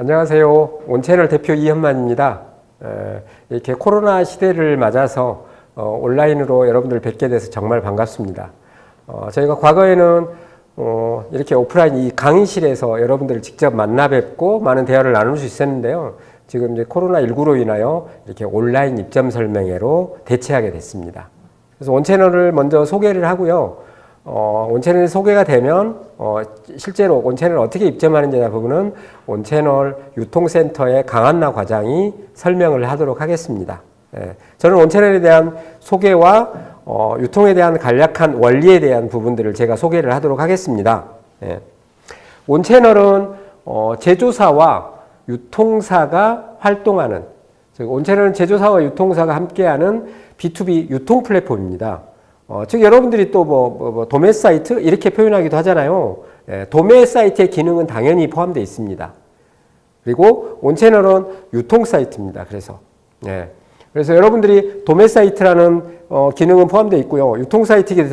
안녕하세요. 온채널 대표 이현만입니다. 이렇게 코로나 시대를 맞아서 온라인으로 여러분들 뵙게 돼서 정말 반갑습니다. 저희가 과거에는 이렇게 오프라인 이 강의실에서 여러분들을 직접 만나 뵙고 많은 대화를 나눌 수 있었는데요. 지금 이제 코로나19로 인하여 이렇게 온라인 입점 설명회로 대체하게 됐습니다. 그래서 온채널을 먼저 소개를 하고요. 온채널이 소개가 되면 실제로 온채널을 어떻게 입점하는지 부분은 온채널 유통센터의 강한나 과장이 설명을 하도록 하겠습니다. 저는 온채널에 대한 소개와 유통에 대한 간략한 원리에 대한 부분들을 제가 소개를 하도록 하겠습니다. 온채널은 제조사와 유통사가 활동하는, 즉 온채널은 제조사와 유통사가 함께하는 B2B 유통 플랫폼입니다. 즉 여러분들이 또 도매 사이트 이렇게 표현하기도 하잖아요. 도매 사이트의 기능은 당연히 포함되어 있습니다. 그리고 온채널은 유통 사이트입니다. 그래서 여러분들이 도매 사이트라는 기능은 포함되어 있고요. 유통 사이트이기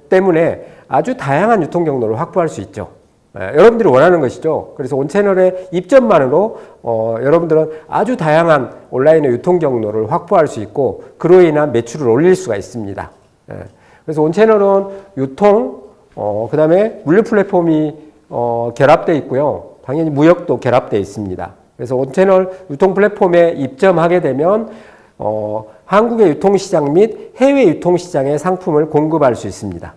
때문에 아주 다양한 유통 경로를 확보할 수 있죠. 여러분들이 원하는 것이죠. 그래서 온채널의 입점만으로 여러분들은 아주 다양한 온라인의 유통 경로를 확보할 수 있고 그로 인한 매출을 올릴 수가 있습니다. 그래서 온채널은 유통, 그 다음에 물류 플랫폼이 결합되어 있고요. 당연히 무역도 결합되어 있습니다. 그래서 온채널 유통 플랫폼에 입점하게 되면 한국의 유통시장 및 해외 유통시장에 상품을 공급할 수 있습니다.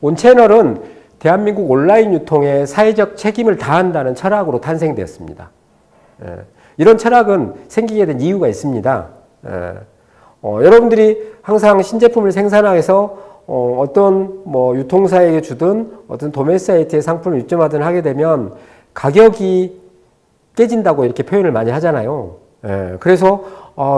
온채널은 대한민국 온라인 유통에 사회적 책임을 다한다는 철학으로 탄생되었습니다. 이런 철학은 생기게 된 이유가 있습니다. 여러분들이 항상 신제품을 생산해서 어떤 유통사에게 주든 어떤 도매 사이트에 상품을 입점하든 하게 되면 가격이 깨진다고 이렇게 표현을 많이 하잖아요. 그래서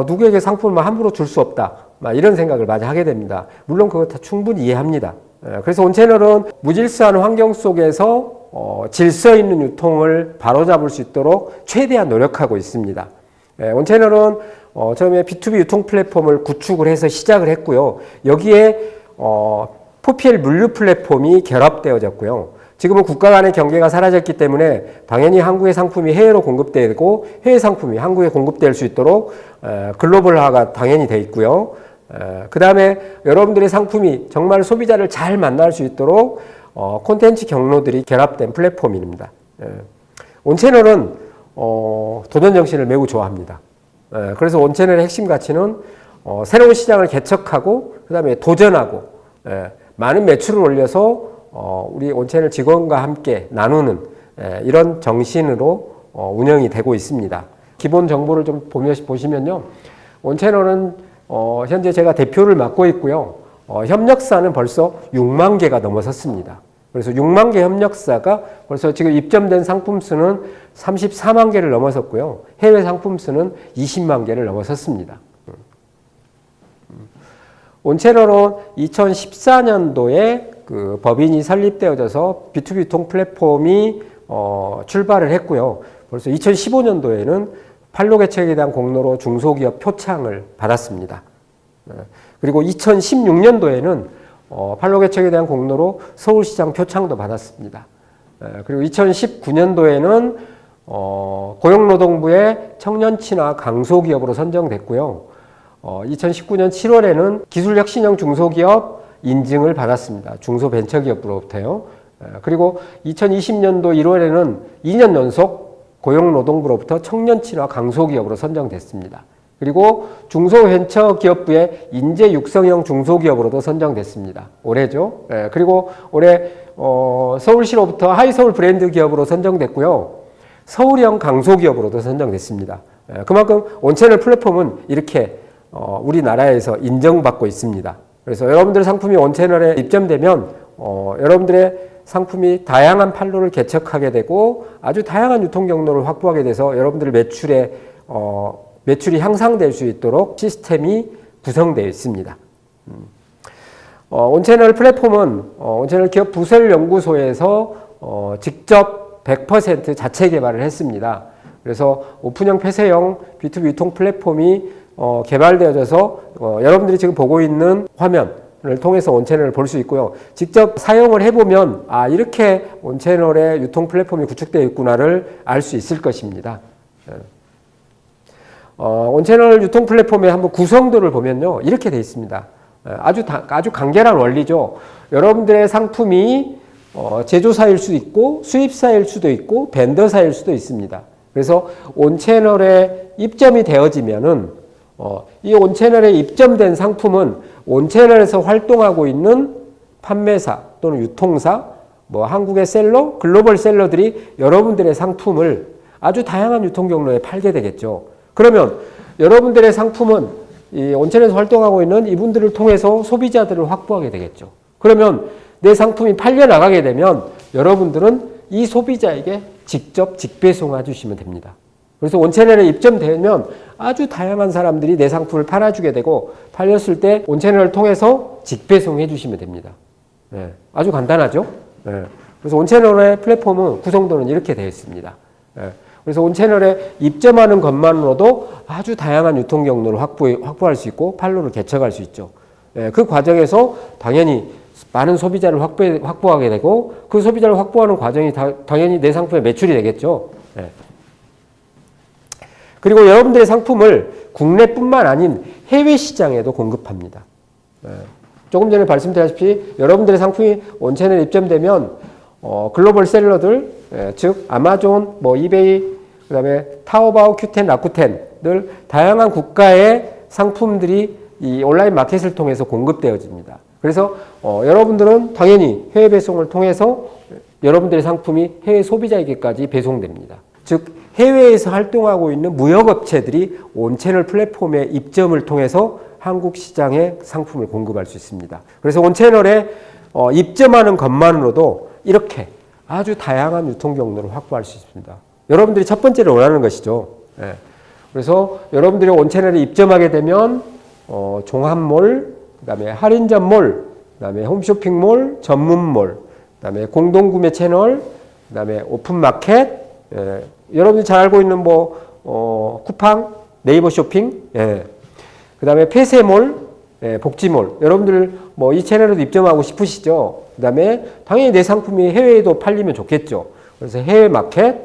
누구에게 상품을 함부로 줄 수 없다, 이런 생각을 많이 하게 됩니다. 물론 그거 다 충분히 이해합니다. 그래서 온채널은 무질서한 환경 속에서 질서 있는 유통을 바로잡을 수 있도록 최대한 노력하고 있습니다. 온채널은 처음에 B2B 유통 플랫폼을 구축을 해서 시작을 했고요. 여기에 4PL 물류 플랫폼이 결합되어졌고요. 지금은 국가 간의 경계가 사라졌기 때문에 당연히 한국의 상품이 해외로 공급되고 해외 상품이 한국에 공급될 수 있도록 글로벌화가 당연히 돼 있고요. 그 다음에 여러분들의 상품이 정말 소비자를 잘 만날 수 있도록 콘텐츠 경로들이 결합된 플랫폼입니다. 온채널은 도전 정신을 매우 좋아합니다. 그래서 온채널의 핵심 가치는 새로운 시장을 개척하고 그 다음에 도전하고 많은 매출을 올려서 우리 온채널 직원과 함께 나누는 이런 정신으로 운영이 되고 있습니다. 기본 정보를 좀 보시면요. 온채널은 현재 제가 대표를 맡고 있고요. 협력사는 벌써 6만 개가 넘어섰습니다. 그래서 6만 개 협력사가 벌써 지금 입점된 상품 수는 34만 개를 넘어섰고요. 해외 상품 수는 20만 개를 넘어섰습니다. 온채널은 2014년도에 그 법인이 설립되어져서 B2B 유통 플랫폼이 출발을 했고요. 벌써 2015년도에는 판로 개척에 대한 공로로 중소기업 표창을 받았습니다. 그리고 2016년도에는 판로 개척에 대한 공로로 서울시장 표창도 받았습니다. 그리고 2019년도에는 고용노동부의 청년친화 강소기업으로 선정됐고요. 2019년 7월에는 기술혁신형 중소기업 인증을 받았습니다. 중소벤처기업으로부터요. 그리고 2020년도 1월에는 2년 연속 고용노동부로부터 청년친화 강소기업으로 선정됐습니다. 그리고 중소벤처기업부의 인재육성형 중소기업으로도 선정됐습니다. 올해죠. 그리고 올해 서울시로부터 하이서울 브랜드 기업으로 선정됐고요. 서울형 강소기업으로도 선정됐습니다. 그만큼 온채널 플랫폼은 이렇게 우리나라에서 인정받고 있습니다. 그래서 여러분들의 상품이 온채널에 입점되면 여러분들의 상품이 다양한 판로를 개척하게 되고 아주 다양한 유통 경로를 확보하게 돼서 여러분들의 매출이 향상될 수 있도록 시스템이 구성되어 있습니다. 온채널 플랫폼은 온채널 기업 부설연구소에서 직접 100% 자체 개발을 했습니다. 그래서 오픈형 폐쇄형 B2B 유통 플랫폼이 개발되어져서 여러분들이 지금 보고 있는 화면, 온채널을 통해서 온채널을 볼 수 있고요. 직접 사용을 해보면 아 이렇게 온채널의 유통 플랫폼이 구축되어 있구나를 알 수 있을 것입니다. 온채널 유통 플랫폼의 한번 구성도를 보면요. 이렇게 되어 있습니다. 아주 간결한 원리죠. 여러분들의 상품이 제조사일 수도 있고 수입사일 수도 있고 벤더사일 수도 있습니다. 그래서 온채널에 입점이 되어지면은 이 온채널에 입점된 상품은 온채널에서 활동하고 있는 판매사 또는 유통사, 한국의 셀러, 글로벌 셀러들이 여러분들의 상품을 아주 다양한 유통 경로에 팔게 되겠죠. 그러면 여러분들의 상품은 이 온채널에서 활동하고 있는 이분들을 통해서 소비자들을 확보하게 되겠죠. 그러면 내 상품이 팔려 나가게 되면 여러분들은 이 소비자에게 직접 직배송해 주시면 됩니다. 그래서 온채널에 입점되면 아주 다양한 사람들이 내 상품을 팔아주게 되고 팔렸을 때 온채널을 통해서 직배송해 주시면 됩니다. 네, 아주 간단하죠? 네, 그래서 온채널의 플랫폼은 구성도는 이렇게 되어 있습니다. 네, 그래서 온채널에 입점하는 것만으로도 아주 다양한 유통 경로를 확보할 수 있고 판로를 개척할 수 있죠. 네, 그 과정에서 당연히 많은 소비자를 확보하게 되고 그 소비자를 확보하는 과정이 당연히 내 상품의 매출이 되겠죠. 네. 그리고 여러분들의 상품을 국내뿐만 아닌 해외 시장에도 공급합니다. 네. 조금 전에 말씀드렸다시피 여러분들의 상품이 온채널에 입점되면 글로벌 셀러들, 즉 아마존, 이베이, 그다음에 타오바오, 큐텐, 라쿠텐들 다양한 국가의 상품들이 이 온라인 마켓을 통해서 공급되어집니다. 그래서 여러분들은 당연히 해외 배송을 통해서 여러분들의 상품이 해외 소비자에게까지 배송됩니다. 즉 해외에서 활동하고 있는 무역업체들이 온채널 플랫폼에 입점을 통해서 한국 시장에 상품을 공급할 수 있습니다. 그래서 온채널에 입점하는 것만으로도 이렇게 아주 다양한 유통 경로를 확보할 수 있습니다. 여러분들이 첫 번째로 원하는 것이죠. 네. 그래서 여러분들이 온채널에 입점하게 되면 종합몰, 그다음에 할인점몰, 그다음에 홈쇼핑몰, 전문몰, 그다음에 공동구매 채널, 그다음에 오픈마켓, 여러분들이 잘 알고 있는 쿠팡, 네이버 쇼핑, 그다음에 폐쇄몰, 복지몰. 여러분들 이 채널에도 입점하고 싶으시죠? 그다음에 당연히 내 상품이 해외에도 팔리면 좋겠죠. 그래서 해외 마켓,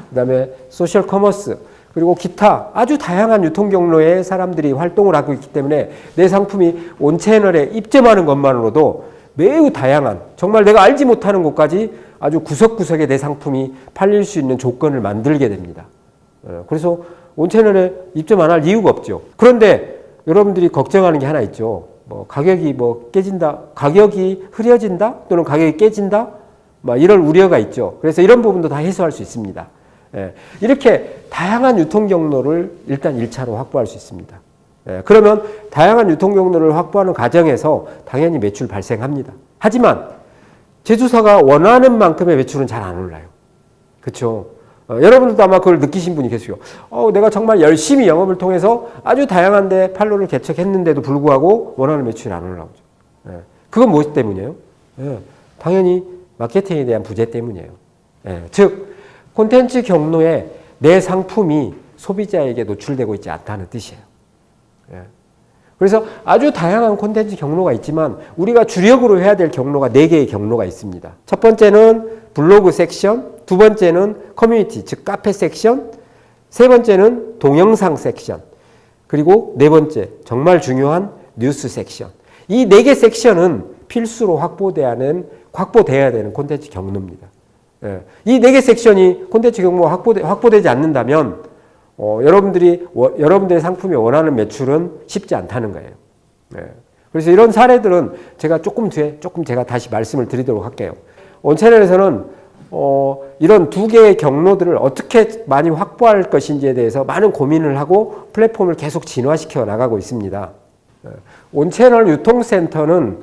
그다음에 소셜 커머스, 그리고 기타 아주 다양한 유통 경로에 사람들이 활동을 하고 있기 때문에 내 상품이 온채널에 입점하는 것만으로도 매우 다양한, 정말 내가 알지 못하는 곳까지 아주 구석구석에 내 상품이 팔릴 수 있는 조건을 만들게 됩니다. 그래서 온채널에 입점 안 할 이유가 없죠. 그런데 여러분들이 걱정하는 게 하나 있죠. 가격이 깨진다, 가격이 흐려진다, 또는 가격이 깨진다, 이럴 우려가 있죠. 그래서 이런 부분도 다 해소할 수 있습니다. 이렇게 다양한 유통 경로를 일단 1차로 확보할 수 있습니다. 그러면 다양한 유통 경로를 확보하는 과정에서 당연히 매출 발생합니다. 하지만 제조사가 원하는 만큼의 매출은 잘 안 올라요. 그렇죠? 여러분들도 아마 그걸 느끼신 분이 계세요. 내가 정말 열심히 영업을 통해서 아주 다양한 데 판로를 개척했는데도 불구하고 원하는 매출이 안 올라오죠. 그건 무엇 때문이에요? 당연히 마케팅에 대한 부재 때문이에요. 즉 콘텐츠 경로에 내 상품이 소비자에게 노출되고 있지 않다는 뜻이에요. 그래서 아주 다양한 콘텐츠 경로가 있지만 우리가 주력으로 해야 될 경로가 4개의 경로가 있습니다. 첫 번째는 블로그 섹션, 두 번째는 커뮤니티, 즉 카페 섹션, 세 번째는 동영상 섹션, 그리고 네 번째 정말 중요한 뉴스 섹션. 이 4개 섹션은 필수로 확보돼야 되는 콘텐츠 경로입니다. 이 4개 섹션이 콘텐츠 경로가 확보되지 않는다면 여러분들의 상품이 원하는 매출은 쉽지 않다는 거예요. 그래서 이런 사례들은 제가 조금 뒤에 제가 다시 말씀을 드리도록 할게요. 온채널에서는 이런 2개의 경로들을 어떻게 많이 확보할 것인지에 대해서 많은 고민을 하고 플랫폼을 계속 진화시켜 나가고 있습니다. 온채널 유통센터는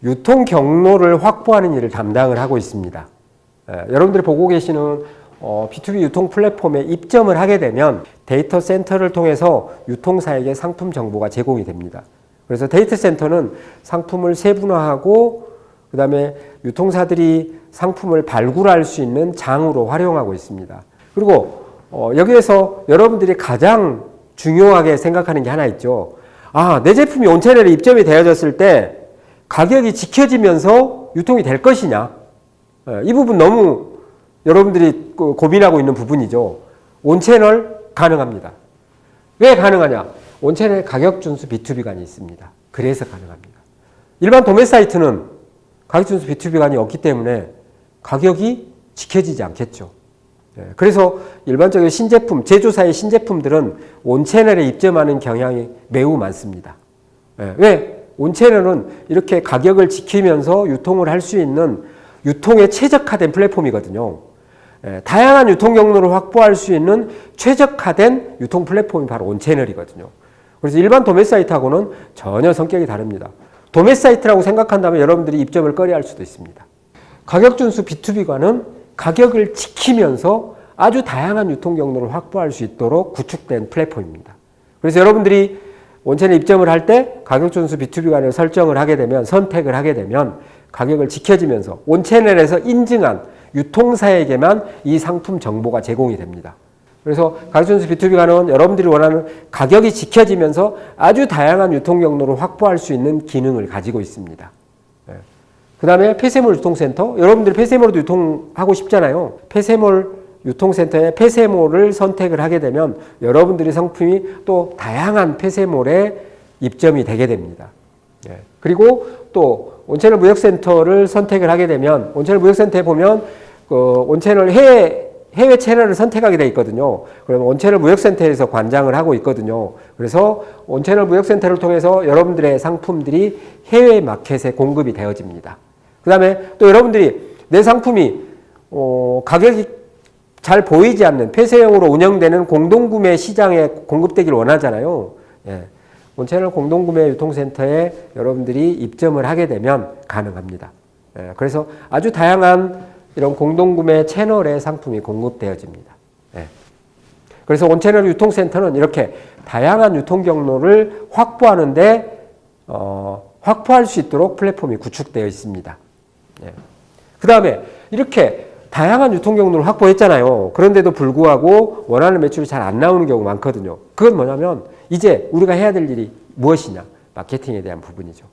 유통 경로를 확보하는 일을 담당을 하고 있습니다. 여러분들이 보고 계시는 B2B 유통 플랫폼에 입점을 하게 되면 데이터 센터를 통해서 유통사에게 상품 정보가 제공이 됩니다. 그래서 데이터 센터는 상품을 세분화하고 그 다음에 유통사들이 상품을 발굴할 수 있는 장으로 활용하고 있습니다. 그리고 여기에서 여러분들이 가장 중요하게 생각하는 게 하나 있죠. 내 제품이 온채널에 입점이 되어졌을 때 가격이 지켜지면서 유통이 될 것이냐. 이 부분 너무 여러분들이 고민하고 있는 부분이죠. 온채널 가능합니다. 왜 가능하냐? 온채널 가격 준수 B2B관이 있습니다. 그래서 가능합니다. 일반 도매 사이트는 가격 준수 B2B관이 없기 때문에 가격이 지켜지지 않겠죠. 그래서 일반적인 신제품, 제조사의 신제품들은 온채널에 입점하는 경향이 매우 많습니다. 왜? 온채널은 이렇게 가격을 지키면서 유통을 할 수 있는 유통에 최적화된 플랫폼이거든요. 다양한 유통 경로를 확보할 수 있는 최적화된 유통 플랫폼이 바로 온채널이거든요. 그래서 일반 도매 사이트하고는 전혀 성격이 다릅니다. 도매 사이트라고 생각한다면 여러분들이 입점을 꺼려할 수도 있습니다. 가격 준수 B2B관은 가격을 지키면서 아주 다양한 유통 경로를 확보할 수 있도록 구축된 플랫폼입니다. 그래서 여러분들이 온채널 입점을 할 때 가격 준수 B2B관을 설정을 하게 되면, 선택을 하게 되면 가격을 지켜지면서 온채널에서 인증한 유통사에게만 이 상품 정보가 제공이 됩니다. 그래서 가격 준수 B2B관은 여러분들이 원하는 가격이 지켜지면서 아주 다양한 유통 경로를 확보할 수 있는 기능을 가지고 있습니다. 그 다음에 폐쇄몰 유통센터, 여러분들이 폐쇄몰도 유통하고 싶잖아요. 폐쇄몰 유통센터에 폐쇄몰을 선택을 하게 되면 여러분들의 상품이 또 다양한 폐쇄몰에 입점이 되게 됩니다. 그리고 또 온채널 무역센터를 선택을 하게 되면 온채널 무역센터에 보면 온채널 해외 채널을 선택하게 되어 있거든요. 그러면 온채널 무역센터에서 관장을 하고 있거든요. 그래서 온채널 무역센터를 통해서 여러분들의 상품들이 해외 마켓에 공급이 되어집니다. 그 다음에 또 여러분들이 내 상품이 가격이 잘 보이지 않는 폐쇄형으로 운영되는 공동구매 시장에 공급되기를 원하잖아요. 온채널 공동구매 유통센터에 여러분들이 입점을 하게 되면 가능합니다. 그래서 아주 다양한 이런 공동구매 채널의 상품이 공급되어집니다. 그래서 온채널 유통센터는 이렇게 다양한 유통 경로를 확보하는데 확보할 수 있도록 플랫폼이 구축되어 있습니다. 그 다음에 이렇게 다양한 유통 경로를 확보했잖아요. 그런데도 불구하고 원하는 매출이 잘 안 나오는 경우가 많거든요. 그건 뭐냐면 이제 우리가 해야 될 일이 무엇이냐? 마케팅에 대한 부분이죠.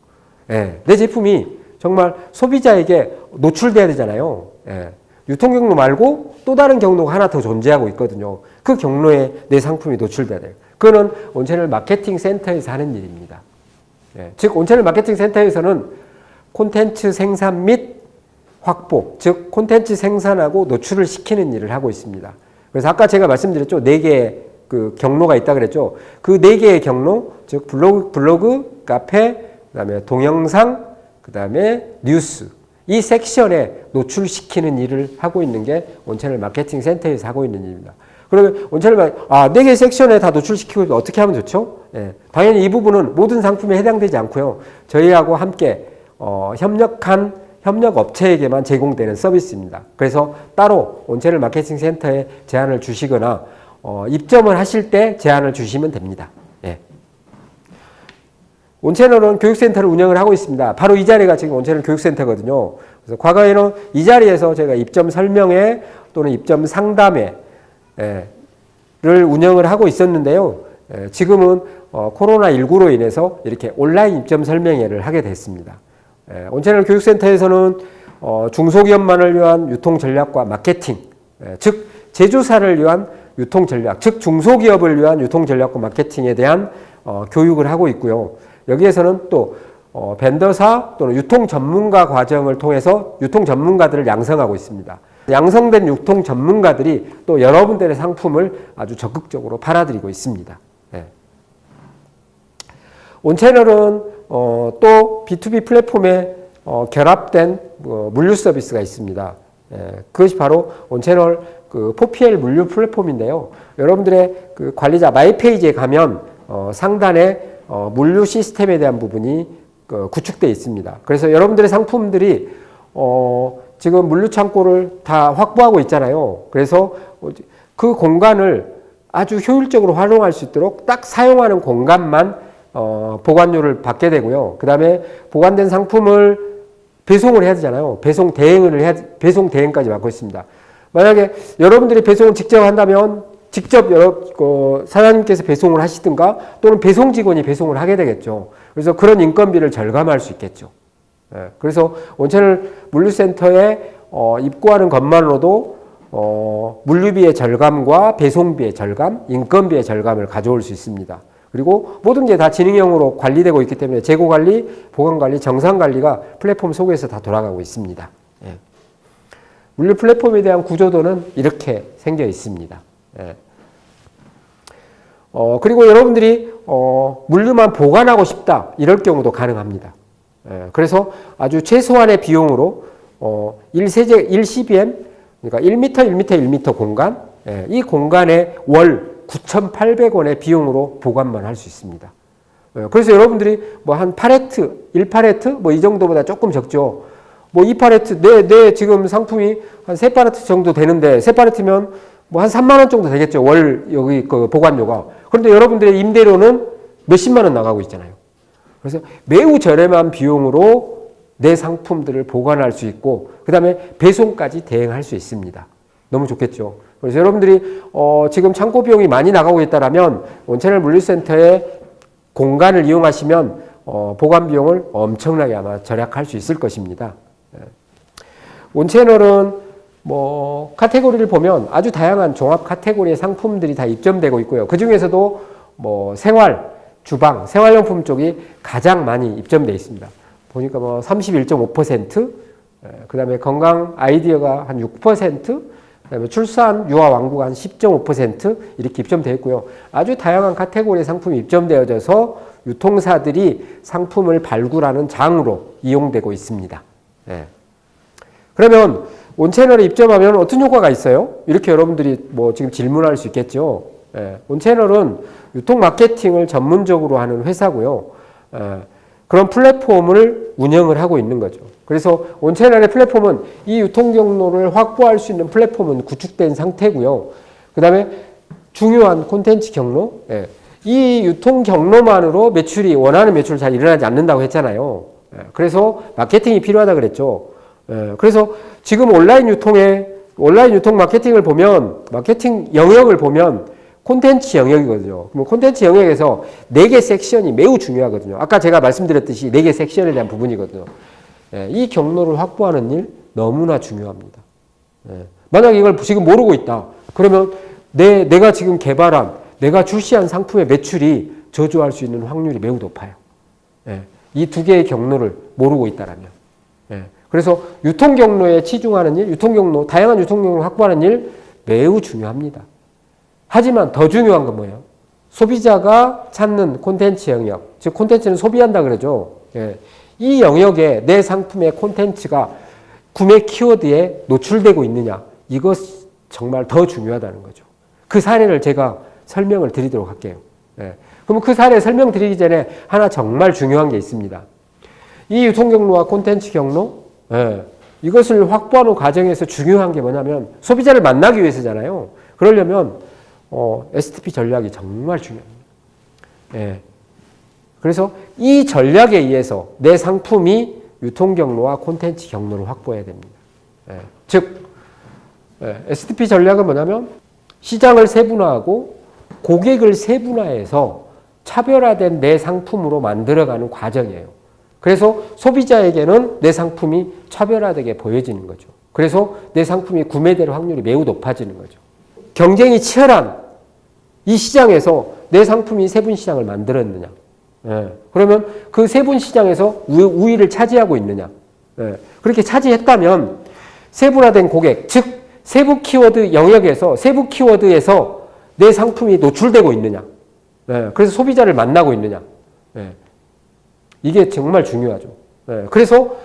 내 제품이 정말 소비자에게 노출돼야 되잖아요. 유통 경로 말고 또 다른 경로가 하나 더 존재하고 있거든요. 그 경로에 내 상품이 노출돼야 돼요. 그거는 온채널 마케팅 센터에서 하는 일입니다. 즉 온채널 마케팅 센터에서는 콘텐츠 생산 및 확보, 즉 콘텐츠 생산하고 노출을 시키는 일을 하고 있습니다. 그래서 아까 제가 말씀드렸죠. 4개의 그 경로가 있다 그랬죠. 그 4개의 경로, 즉 블로그, 카페, 그다음에 동영상, 그다음에 뉴스. 이 섹션에 노출시키는 일을 하고 있는 게 온채널 마케팅 센터에서 하고 있는 일입니다. 그러면 온채널 4개 섹션에 다 노출시키고 어떻게 하면 좋죠? 당연히 이 부분은 모든 상품에 해당되지 않고요. 저희하고 함께 협력 업체에게만 제공되는 서비스입니다. 그래서 따로 온채널 마케팅 센터에 제안을 주시거나 입점을 하실 때 제안을 주시면 됩니다. 온채널은 교육센터를 운영을 하고 있습니다. 바로 이 자리가 지금 온채널 교육센터거든요. 그래서 과거에는 이 자리에서 제가 입점 설명회 또는 입점 상담회를 운영을 하고 있었는데요. 지금은 코로나19로 인해서 이렇게 온라인 입점 설명회를 하게 됐습니다. 온채널 교육센터에서는 중소기업만을 위한 유통 전략과 마케팅, 즉 제조사를 위한 유통 전략, 즉 중소기업을 위한 유통 전략과 마케팅에 대한 교육을 하고 있고요. 여기에서는 또 벤더사 또는 유통 전문가 과정을 통해서 유통 전문가들을 양성하고 있습니다. 양성된 유통 전문가들이 또 여러분들의 상품을 아주 적극적으로 팔아드리고 있습니다. 온채널은 또 B2B 플랫폼에 결합된 물류 서비스가 있습니다. 그것이 바로 온채널 그 4PL 물류 플랫폼인데요. 여러분들의 그 관리자 마이페이지에 가면 상단에 물류 시스템에 대한 부분이 구축되어 있습니다. 그래서 여러분들의 상품들이 지금 물류 창고를 다 확보하고 있잖아요. 그래서 그 공간을 아주 효율적으로 활용할 수 있도록 딱 사용하는 공간만 보관료를 받게 되고요. 그 다음에 보관된 상품을 배송을 해야 되잖아요. 배송 대행까지 맡고 있습니다. 만약에 여러분들이 배송을 직접 한다면 직접 사장님께서 배송을 하시든가 또는 배송 직원이 배송을 하게 되겠죠. 그래서 그런 인건비를 절감할 수 있겠죠. 그래서 온채널 물류센터에 입고하는 것만으로도 물류비의 절감과 배송비의 절감, 인건비의 절감을 가져올 수 있습니다. 그리고 모든 게 다 지능형으로 관리되고 있기 때문에 재고관리, 보관관리, 정상관리가 플랫폼 속에서 다 돌아가고 있습니다. 예. 물류 플랫폼에 대한 구조도는 이렇게 생겨 있습니다. 예. 그리고 여러분들이 물류만 보관하고 싶다 이럴 경우도 가능합니다. 예. 그래서 아주 최소한의 비용으로 1CBM 그러니까 1m, 1m, 1m 공간 예. 이 공간에 월 9,800원의 비용으로 보관만 할 수 있습니다. 그래서 여러분들이 뭐 한 8H, 1팔레트 뭐 이 정도보다 조금 적죠. 뭐 2팔레트, 내 지금 상품이 한 3팔레트 정도 되는데 3팔레트면 뭐 한 3만 원 정도 되겠죠. 월 여기 그 보관료가. 그런데 여러분들의 임대료는 몇십만 원 나가고 있잖아요. 그래서 매우 저렴한 비용으로 내 상품들을 보관할 수 있고 그다음에 배송까지 대행할 수 있습니다. 너무 좋겠죠. 그래서 여러분들이 지금 창고 비용이 많이 나가고 있다라면 온채널 물류센터의 공간을 이용하시면 보관 비용을 엄청나게 아마 절약할 수 있을 것입니다. 온채널은 뭐 카테고리를 보면 아주 다양한 종합 카테고리의 상품들이 다 입점되고 있고요. 그 중에서도 뭐 생활, 주방, 생활용품 쪽이 가장 많이 입점되어 있습니다. 보니까 뭐 31.5%, 그 다음에 건강 아이디어가 한 6%, 그다음에 출산, 유아, 왕구가 한 10.5% 이렇게 입점되어 있고요. 아주 다양한 카테고리의 상품이 입점되어져서 유통사들이 상품을 발굴하는 장으로 이용되고 있습니다. 네. 그러면 온채널에 입점하면 어떤 효과가 있어요? 이렇게 여러분들이 뭐 지금 질문할 수 있겠죠. 네. 온채널은 유통 마케팅을 전문적으로 하는 회사고요. 그런 플랫폼을 운영을 하고 있는 거죠. 그래서 온채널의 플랫폼은 이 유통 경로를 확보할 수 있는 플랫폼은 구축된 상태고요. 그 다음에 중요한 콘텐츠 경로, 예. 이 유통 경로만으로 매출이 원하는 매출 잘 일어나지 않는다고 했잖아요. 예. 그래서 마케팅이 필요하다 그랬죠. 예. 그래서 지금 온라인 유통 마케팅을 보면 마케팅 영역을 보면 콘텐츠 영역이거든요. 그럼 콘텐츠 영역에서 4개 섹션이 매우 중요하거든요. 아까 제가 말씀드렸듯이 4개 섹션에 대한 부분이거든요. 예, 이 경로를 확보하는 일 너무나 중요합니다. 예, 만약 이걸 지금 모르고 있다. 그러면 내가 지금 개발한, 내가 출시한 상품의 매출이 저조할 수 있는 확률이 매우 높아요. 예, 이 2개의 경로를 모르고 있다라면. 예, 그래서 유통 경로에 치중하는 일, 다양한 유통 경로를 확보하는 일 매우 중요합니다. 하지만 더 중요한 건 뭐예요? 소비자가 찾는 콘텐츠 영역, 즉 콘텐츠는 소비한다 그러죠. 예. 이 영역에 내 상품의 콘텐츠가 구매 키워드에 노출되고 있느냐, 이것 정말 더 중요하다는 거죠. 그 사례를 제가 설명을 드리도록 할게요. 예. 그럼 그 사례 설명드리기 전에 하나 정말 중요한 게 있습니다. 이 유통 경로와 콘텐츠 경로, 예. 이것을 확보하는 과정에서 중요한 게 뭐냐면 소비자를 만나기 위해서잖아요. 그러려면 STP 전략이 정말 중요합니다. 예. 그래서 이 전략에 의해서 내 상품이 유통 경로와 콘텐츠 경로를 확보해야 됩니다. 예. 즉, STP 전략은 뭐냐면 시장을 세분화하고 고객을 세분화해서 차별화된 내 상품으로 만들어가는 과정이에요. 그래서 소비자에게는 내 상품이 차별화되게 보여지는 거죠. 그래서 내 상품이 구매될 확률이 매우 높아지는 거죠. 경쟁이 치열한 이 시장에서 내 상품이 세분 시장을 만들었느냐. 예. 그러면 그 세분 시장에서 우위를 차지하고 있느냐. 예. 그렇게 차지했다면 세분화된 고객, 즉 세부 키워드 영역에서 세부 키워드에서 내 상품이 노출되고 있느냐. 예. 그래서 소비자를 만나고 있느냐. 예. 이게 정말 중요하죠. 예. 그래서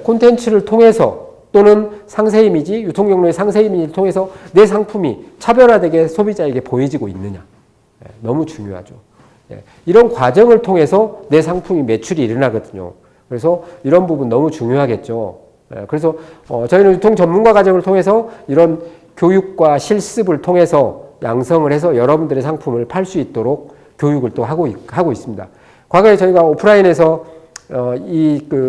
콘텐츠를 통해서 또는 상세 이미지, 유통 경로의 상세 이미지를 통해서 내 상품이 차별화되게 소비자에게 보여지고 있느냐. 너무 중요하죠. 이런 과정을 통해서 내 상품이 매출이 일어나거든요. 그래서 이런 부분 너무 중요하겠죠. 그래서 저희는 유통 전문가 과정을 통해서 이런 교육과 실습을 통해서 양성을 해서 여러분들의 상품을 팔 수 있도록 교육을 또 하고 있습니다. 과거에 저희가 오프라인에서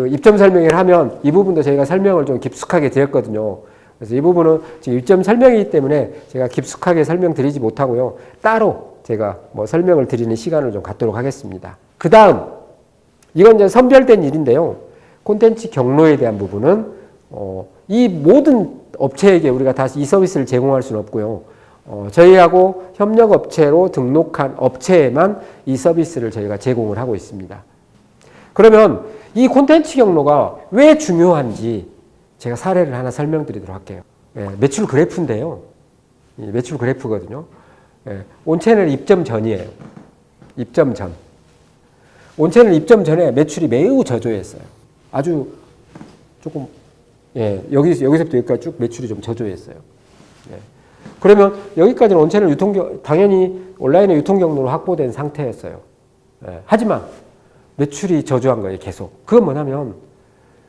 입점 설명회를 하면 이 부분도 저희가 설명을 좀 깊숙하게 드렸거든요. 그래서 이 부분은 지금 입점 설명이기 때문에 제가 깊숙하게 설명드리지 못하고요. 따로 제가 뭐 설명을 드리는 시간을 좀 갖도록 하겠습니다. 그 다음, 이건 이제 선별된 일인데요. 콘텐츠 경로에 대한 부분은 이 모든 업체에게 우리가 다 이 서비스를 제공할 수는 없고요. 저희하고 협력업체로 등록한 업체에만 이 서비스를 저희가 제공을 하고 있습니다. 그러면 이 콘텐츠 경로가 왜 중요한지 제가 사례를 하나 설명드리도록 할게요. 매출 그래프인데요. 매출 그래프거든요. 온채널 입점 전이에요. 입점 전. 온채널 입점 전에 매출이 매우 저조했어요. 아주 조금 여기서부터 여기까지 쭉 매출이 좀 저조했어요. 그러면 여기까지는 온채널 당연히 온라인의 유통 경로로 확보된 상태였어요. 하지만 매출이 저조한 거예요, 계속. 그건 뭐냐면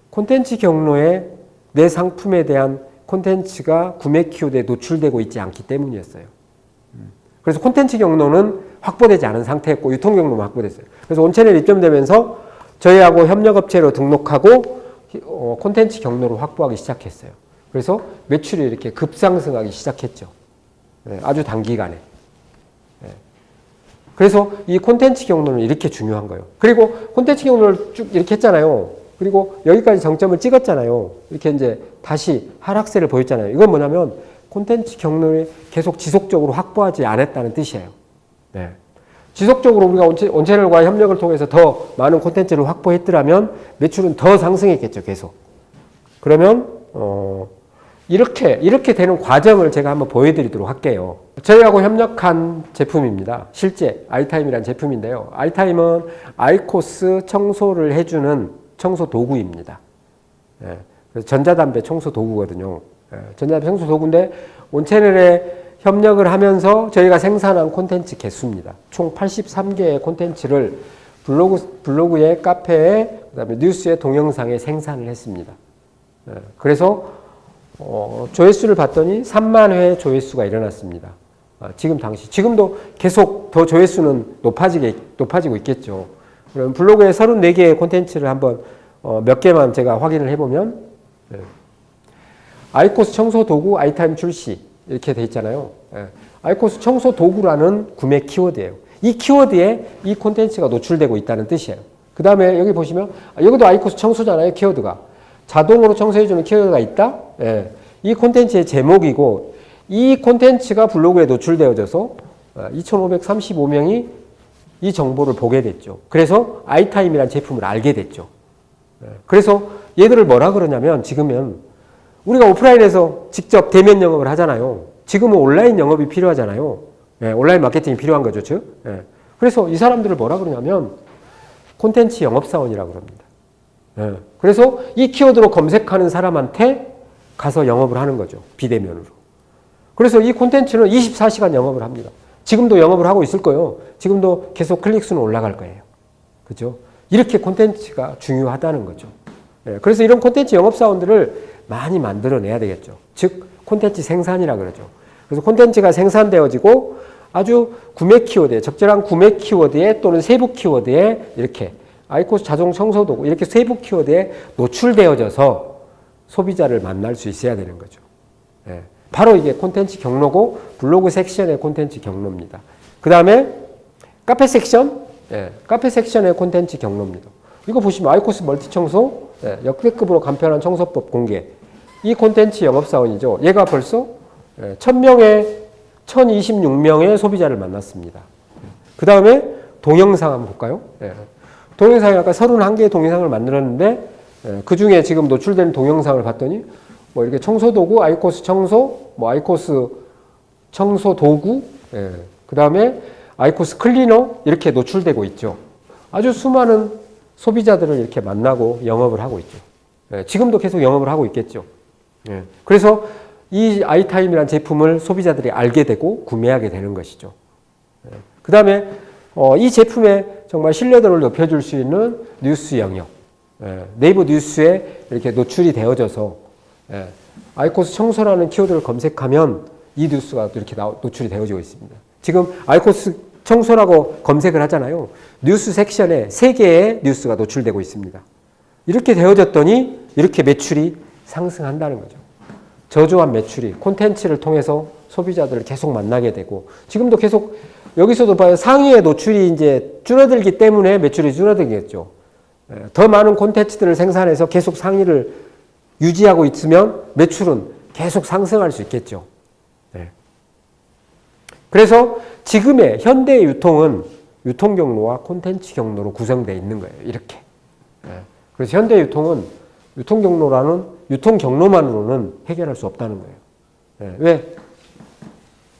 콘텐츠 경로에 내 상품에 대한 콘텐츠가 구매 키워드에 노출되고 있지 않기 때문이었어요. 그래서 콘텐츠 경로는 확보되지 않은 상태였고 유통 경로만 확보됐어요. 그래서 온채널 입점되면서 저희하고 협력업체로 등록하고 콘텐츠 경로를 확보하기 시작했어요. 그래서 매출이 이렇게 급상승하기 시작했죠. 아주 단기간에. 그래서 이 콘텐츠 경로는 이렇게 중요한 거예요. 그리고 콘텐츠 경로를 쭉 이렇게 했잖아요. 그리고 여기까지 정점을 찍었잖아요. 이렇게 이제 다시 하락세를 보였잖아요. 이건 뭐냐면 콘텐츠 경로를 계속 지속적으로 확보하지 않았다는 뜻이에요. 지속적으로 우리가 온채널과 협력을 통해서 더 많은 콘텐츠를 확보했더라면 매출은 더 상승했겠죠, 계속. 그러면 이렇게 되는 과정을 제가 한번 보여드리도록 할게요. 저희하고 협력한 제품입니다. 실제 아이타임이라는 제품인데요. 아이타임은 아이코스 청소를 해주는 청소 도구입니다. 그래서 전자담배 청소 도구거든요. 전자담배 청소 도구인데 온채널에 협력을 하면서 저희가 생산한 콘텐츠 개수입니다. 총 83개의 콘텐츠를 블로그에, 카페에, 그다음에 뉴스에, 동영상에 생산을 했습니다. 그래서 조회수를 봤더니 3만 회 조회수가 일어났습니다. 지금도 계속 더 조회수는 높아지고 있겠죠. 그럼 블로그에 34개의 콘텐츠를 한번 몇 개만 제가 확인을 해보면 아이코스 청소 도구 아이타임 출시 이렇게 돼 있잖아요. 아이코스 청소 도구라는 구매 키워드예요. 이 키워드에 이 콘텐츠가 노출되고 있다는 뜻이에요. 그 다음에 여기 보시면 여기도 아이코스 청소잖아요. 키워드가. 자동으로 청소해주는 키워드가 있다. 이 콘텐츠의 제목이고 이 콘텐츠가 블로그에 노출되어져서 2,535명이 이 정보를 보게 됐죠. 그래서 아이타임이라는 제품을 알게 됐죠. 그래서 얘들을 뭐라 그러냐면 지금은 우리가 오프라인에서 직접 대면 영업을 하잖아요. 지금은 온라인 영업이 필요하잖아요. 온라인 마케팅이 필요한 거죠. 즉. 그래서 이 사람들을 뭐라 그러냐면 콘텐츠 영업사원이라고 그럽니다. 그래서 이 키워드로 검색하는 사람한테 가서 영업을 하는 거죠. 비대면으로. 그래서 이 콘텐츠는 24시간 영업을 합니다. 지금도 영업을 하고 있을 거예요. 지금도 계속 클릭수는 올라갈 거예요. 그죠? 이렇게 콘텐츠가 중요하다는 거죠. 그래서 이런 콘텐츠 영업사원들을 많이 만들어내야 되겠죠. 즉 콘텐츠 생산이라 그러죠. 그래서 콘텐츠가 생산되어지고 아주 구매 키워드에 적절한 구매 키워드에 또는 세부 키워드에 이렇게 아이코스 자동 청소도구 이렇게 세부 키워드에 노출되어져서 소비자를 만날 수 있어야 되는 거죠. 바로 이게 콘텐츠 경로고 블로그 섹션의 콘텐츠 경로입니다. 그 다음에 카페 섹션, 카페 sek션의 콘텐츠 경로입니다. 이거 보시면 아이코스 멀티 청소, 역대급으로 간편한 청소법 공개. 이 콘텐츠 영업사원이죠. 얘가 벌써 1026명의 소비자를 만났습니다. 그 다음에 동영상 한번 볼까요? 동영상이 아까 31개의 동영상을 만들었는데 그 중에 지금 노출된 동영상을 봤더니 뭐 이렇게 청소도구, 아이코스 청소, 뭐 아이코스 청소 도구, 그 다음에 아이코스 클리너 이렇게 노출되고 있죠. 아주 수많은 소비자들을 이렇게 만나고 영업을 하고 있죠. 지금도 계속 영업을 하고 있겠죠. 그래서 이 아이타임이라는 제품을 소비자들이 알게 되고 구매하게 되는 것이죠. 그 다음에 이 제품의 정말 신뢰도를 높여줄 수 있는 뉴스 영역. 네이버 뉴스에 이렇게 노출이 되어져서 아이코스 청소라는 키워드를 검색하면 이 뉴스가 이렇게 노출이 되어지고 있습니다. 지금 아이코스 청소라고 검색을 하잖아요. 뉴스 섹션에 3개의 뉴스가 노출되고 있습니다. 이렇게 되어졌더니 이렇게 매출이 상승한다는 거죠. 저조한 매출이 콘텐츠를 통해서 소비자들을 계속 만나게 되고 지금도 계속 여기서도 봐요. 상위의 노출이 이제 줄어들기 때문에 매출이 줄어들겠죠. 더 많은 콘텐츠들을 생산해서 계속 상위를 유지하고 있으면 매출은 계속 상승할 수 있겠죠. 그래서 지금의 현대의 유통은 유통 경로와 콘텐츠 경로로 구성되어 있는 거예요. 이렇게. 그래서 현대 유통은 유통 경로라는 유통 경로만으로는 해결할 수 없다는 거예요. 왜?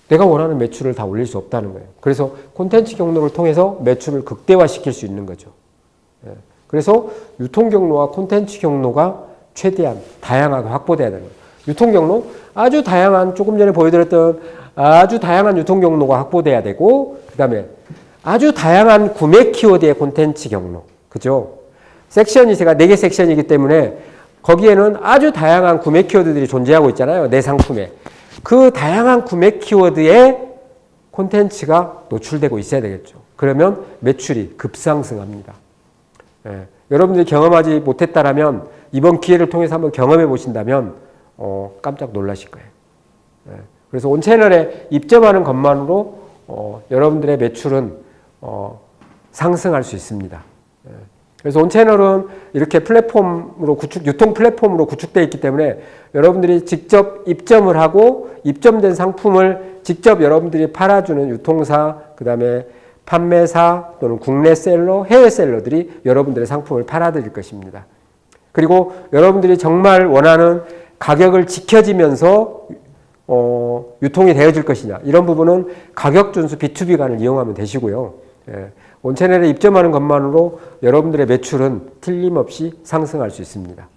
내가 원하는 매출을 다 올릴 수 없다는 거예요. 그래서 콘텐츠 경로를 통해서 매출을 극대화시킬 수 있는 거죠. 그래서 유통 경로와 콘텐츠 경로가 최대한 다양하게 확보돼야 되는 거예요. 유통 경로 아주 다양한 조금 전에 보여드렸던 아주 다양한 유통 경로가 확보돼야 되고 그다음에 아주 다양한 구매 키워드의 콘텐츠 경로. 그죠? 섹션이 제가 4개 섹션이기 때문에 거기에는 아주 다양한 구매 키워드들이 존재하고 있잖아요. 내 상품에. 그 다양한 구매 키워드의 콘텐츠가 노출되고 있어야 되겠죠. 그러면 매출이 급상승합니다. 여러분들이 경험하지 못했다라면 이번 기회를 통해서 한번 경험해 보신다면 깜짝 놀라실 거예요. 그래서 온 채널에 입점하는 것만으로 여러분들의 매출은 상승할 수 있습니다. 그래서 온 채널은 이렇게 플랫폼으로 유통 플랫폼으로 구축되어 있기 때문에 여러분들이 직접 입점을 하고 입점된 상품을 직접 여러분들이 팔아주는 유통사, 그 다음에 판매사 또는 국내 셀러, 해외 셀러들이 여러분들의 상품을 팔아드릴 것입니다. 그리고 여러분들이 정말 원하는 가격을 지켜지면서 유통이 되어질 것이냐 이런 부분은 가격 준수 B2B관을 이용하면 되시고요. 온 채널에 입점하는 것만으로 여러분들의 매출은 틀림없이 상승할 수 있습니다.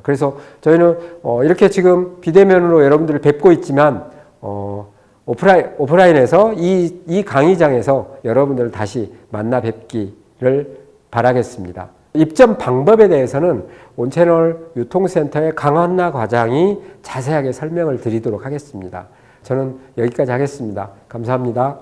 그래서 저희는 이렇게 지금 비대면으로 여러분들을 뵙고 있지만 오프라인에서 이 강의장에서 여러분들을 다시 만나 뵙기를 바라겠습니다. 입점 방법에 대해서는 온채널 유통센터의 강한나 과장이 자세하게 설명을 드리도록 하겠습니다. 저는 여기까지 하겠습니다. 감사합니다.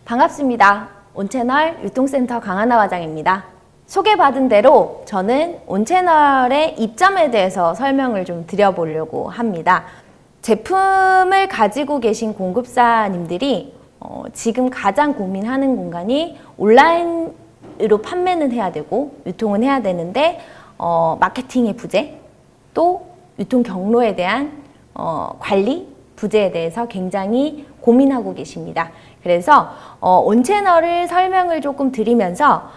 반갑습니다. 온채널 유통센터 강한나 과장입니다. 소개받은 대로 저는 온채널의 입점에 대해서 설명을 좀 드려보려고 합니다. 제품을 가지고 계신 공급사님들이 지금 가장 고민하는 공간이 온라인으로 판매는 해야 되고 유통은 해야 되는데 마케팅의 부재, 또 유통 경로에 대한 관리 부재에 대해서 굉장히 고민하고 계십니다. 그래서 온채널을 설명을 조금 드리면서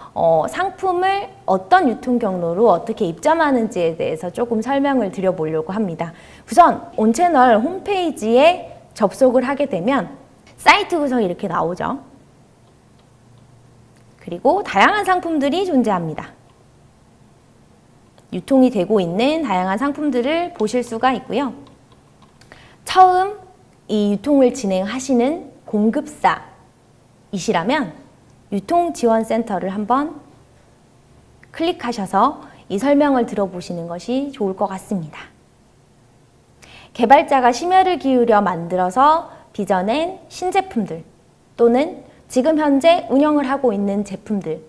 상품을 어떤 유통 경로로 어떻게 입점하는지에 대해서 조금 설명을 드려보려고 합니다. 우선 온채널 홈페이지에 접속을 하게 되면 사이트 구성이 이렇게 나오죠. 그리고 다양한 상품들이 존재합니다. 유통이 되고 있는 다양한 상품들을 보실 수가 있고요. 처음 이 유통을 진행하시는 공급사이시라면 유통지원센터를 한번 클릭하셔서 이 설명을 들어보시는 것이 좋을 것 같습니다. 개발자가 심혈을 기울여 만들어서 빚어낸 신제품들 또는 지금 현재 운영을 하고 있는 제품들,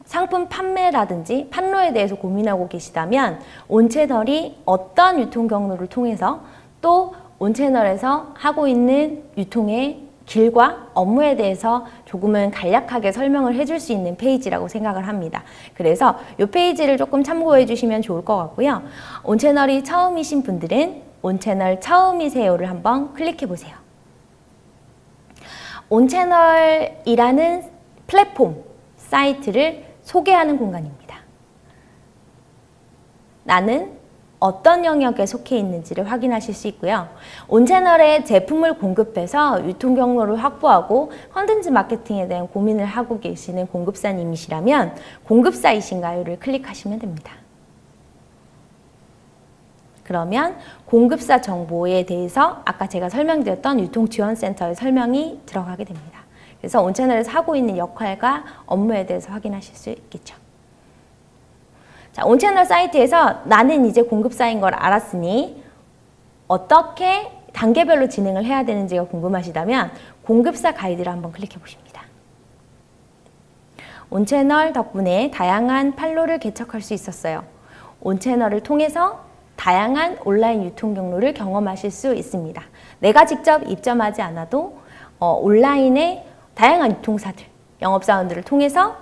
상품 판매라든지 판로에 대해서 고민하고 계시다면 온채널이 어떤 유통 경로를 통해서 또 온채널에서 하고 있는 유통의 길과 업무에 대해서 조금은 간략하게 설명을 해줄 수 있는 페이지라고 생각을 합니다. 그래서 이 페이지를 조금 참고해 주시면 좋을 것 같고요. 온채널이 처음이신 분들은 온채널 처음이세요를 한번 클릭해 보세요. 온채널이라는 플랫폼, 사이트를 소개하는 공간입니다. 나는 어떤 영역에 속해 있는지를 확인하실 수 있고요. 온채널에 제품을 공급해서 유통 경로를 확보하고 컨텐츠 마케팅에 대한 고민을 하고 계시는 공급사님이시라면 공급사이신가요를 클릭하시면 됩니다. 그러면 공급사 정보에 대해서 아까 제가 설명드렸던 유통지원센터의 설명이 들어가게 됩니다. 그래서 온채널에서 하고 있는 역할과 업무에 대해서 확인하실 수 있겠죠. 자, 온채널 사이트에서 나는 이제 공급사인 걸 알았으니 어떻게 단계별로 진행을 해야 되는지가 궁금하시다면 공급사 가이드를 한번 클릭해 보십니다. 온채널 덕분에 다양한 판로를 개척할 수 있었어요. 온채널을 통해서 다양한 온라인 유통 경로를 경험하실 수 있습니다. 내가 직접 입점하지 않아도 온라인의 다양한 유통사들, 영업사원들을 통해서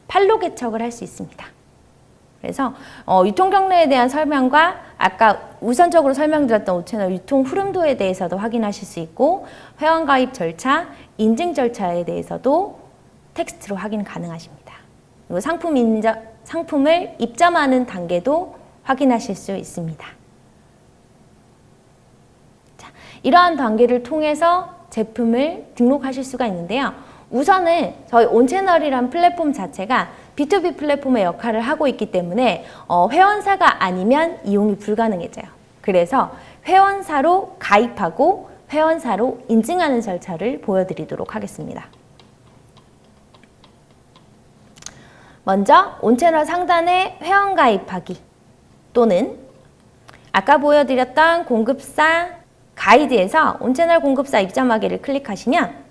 판로 개척을 할 수 있습니다. 그래서 유통 경로에 대한 설명과 아까 우선적으로 설명드렸던 5채널 유통 흐름도에 대해서도 확인하실 수 있고, 회원 가입 절차, 인증 절차에 대해서도 텍스트로 확인 가능하십니다. 그리고 상품을 입점하는 단계도 확인하실 수 있습니다. 자, 이러한 단계를 통해서 제품을 등록하실 수가 있는데요. 우선은 저희 온채널이란 플랫폼 자체가 B2B 플랫폼의 역할을 하고 있기 때문에 회원사가 아니면 이용이 불가능해져요. 그래서 회원사로 가입하고 회원사로 인증하는 절차를 보여드리도록 하겠습니다. 먼저 온채널 상단에 회원 가입하기 또는 아까 보여드렸던 공급사 가이드에서 온채널 공급사 입점하기를 클릭하시면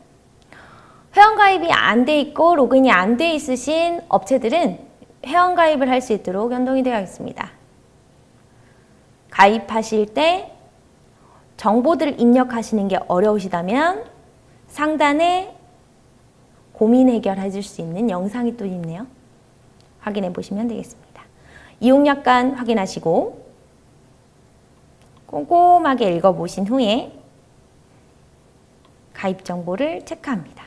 회원 가입이 안 돼 있고 로그인이 안 돼 있으신 업체들은 회원 가입을 할 수 있도록 연동이 되어 있습니다. 가입하실 때 정보들을 입력하시는 게 어려우시다면 상단에 고민 해결해 줄 수 있는 영상이 또 있네요. 확인해 보시면 되겠습니다. 이용약관 확인하시고 꼼꼼하게 읽어보신 후에 가입 정보를 체크합니다.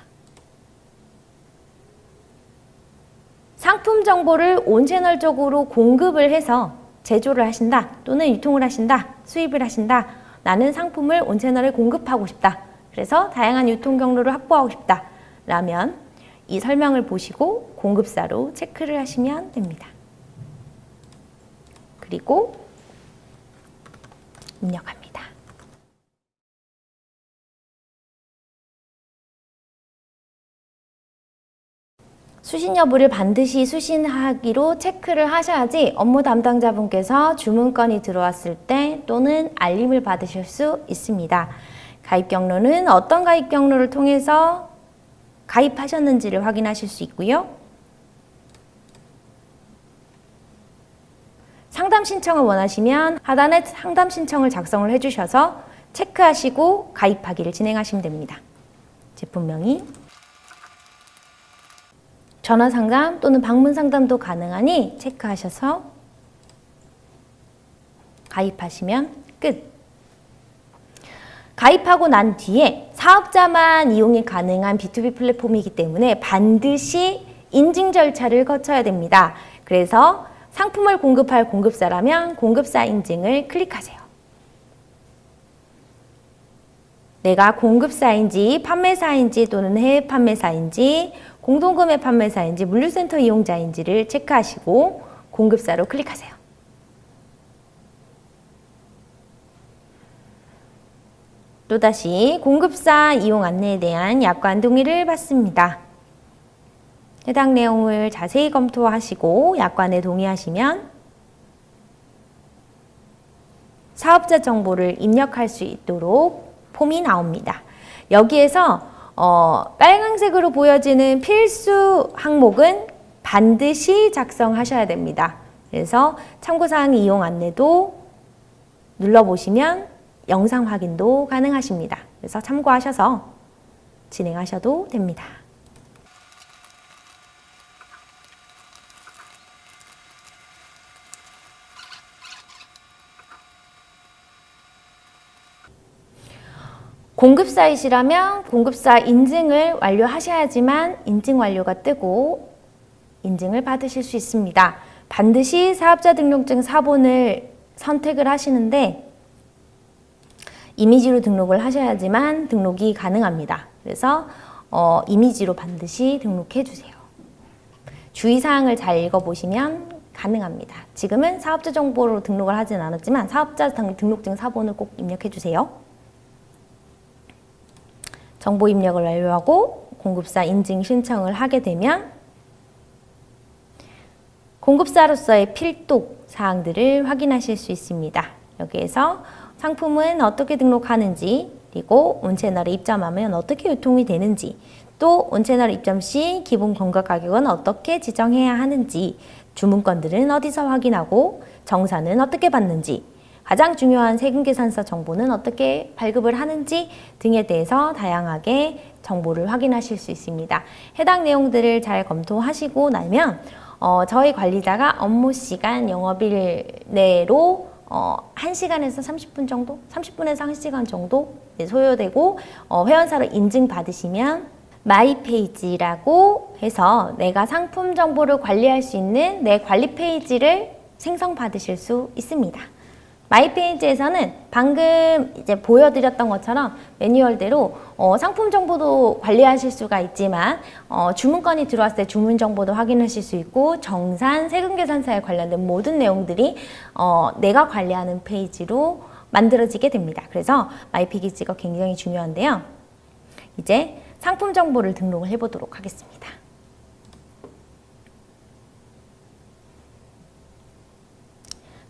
상품 정보를 온채널적으로 공급을 해서 제조를 하신다 또는 유통을 하신다, 수입을 하신다, 나는 상품을 온채널에 공급하고 싶다, 그래서 다양한 유통 경로를 확보하고 싶다 라면 이 설명을 보시고 공급사로 체크를 하시면 됩니다. 그리고 입력합니다. 수신 여부를 반드시 수신하기로 체크를 하셔야지 업무 담당자분께서 주문건이 들어왔을 때 또는 알림을 받으실 수 있습니다. 가입 경로는 어떤 가입 경로를 통해서 가입하셨는지를 확인하실 수 있고요. 상담 신청을 원하시면 하단에 상담 신청을 작성을 해주셔서 체크하시고 가입하기를 진행하시면 됩니다. 제품명이 전화 상담 또는 방문 상담도 가능하니 체크하셔서 가입하시면 끝. 가입하고 난 뒤에 사업자만 이용이 가능한 B2B 플랫폼이기 때문에 반드시 인증 절차를 거쳐야 됩니다. 그래서 상품을 공급할 공급사라면 공급사 인증을 클릭하세요. 내가 공급사인지 판매사인지 또는 해외 판매사인지 공동구매 판매사인지 물류센터 이용자인지를 체크하시고 공급사로 클릭하세요. 또다시 공급사 이용 안내에 대한 약관 동의를 받습니다. 해당 내용을 자세히 검토하시고 약관에 동의하시면 사업자 정보를 입력할 수 있도록 폼이 나옵니다. 여기에서 빨간색으로 보여지는 필수 항목은 반드시 작성하셔야 됩니다. 그래서 참고사항 이용 안내도 눌러보시면 영상 확인도 가능하십니다. 그래서 참고하셔서 진행하셔도 됩니다. 공급사이시라면 공급사 인증을 완료하셔야지만 인증 완료가 뜨고 인증을 받으실 수 있습니다. 반드시 사업자 등록증 사본을 선택을 하시는데 이미지로 등록을 하셔야지만 등록이 가능합니다. 그래서 이미지로 반드시 등록해 주세요. 주의사항을 잘 읽어보시면 가능합니다. 지금은 사업자 정보로 등록을 하진 않았지만 사업자 등록증 사본을 꼭 입력해 주세요. 정보 입력을 완료하고 공급사 인증 신청을 하게 되면 공급사로서의 필독 사항들을 확인하실 수 있습니다. 여기에서 상품은 어떻게 등록하는지, 그리고 온채널에 입점하면 어떻게 유통이 되는지, 또 온채널 입점 시 기본 공급 가격은 어떻게 지정해야 하는지, 주문건들은 어디서 확인하고 정산은 어떻게 받는지, 가장 중요한 세금계산서 정보는 어떻게 발급을 하는지 등에 대해서 다양하게 정보를 확인하실 수 있습니다. 해당 내용들을 잘 검토하시고 나면 저희 관리자가 업무 시간 영업일 내로 1시간에서 30분 정도? 30분에서 1시간 정도 소요되고 회원사로 인증받으시면 마이페이지라고 해서 내가 상품 정보를 관리할 수 있는 내 관리 페이지를 생성받으실 수 있습니다. 마이페이지에서는 방금 이제 보여드렸던 것처럼 매뉴얼대로 상품 정보도 관리하실 수가 있지만 주문건이 들어왔을 때 주문 정보도 확인하실 수 있고 정산, 세금계산서에 관련된 모든 내용들이 내가 관리하는 페이지로 만들어지게 됩니다. 그래서 마이페이지가 굉장히 중요한데요. 이제 상품 정보를 등록을 해보도록 하겠습니다.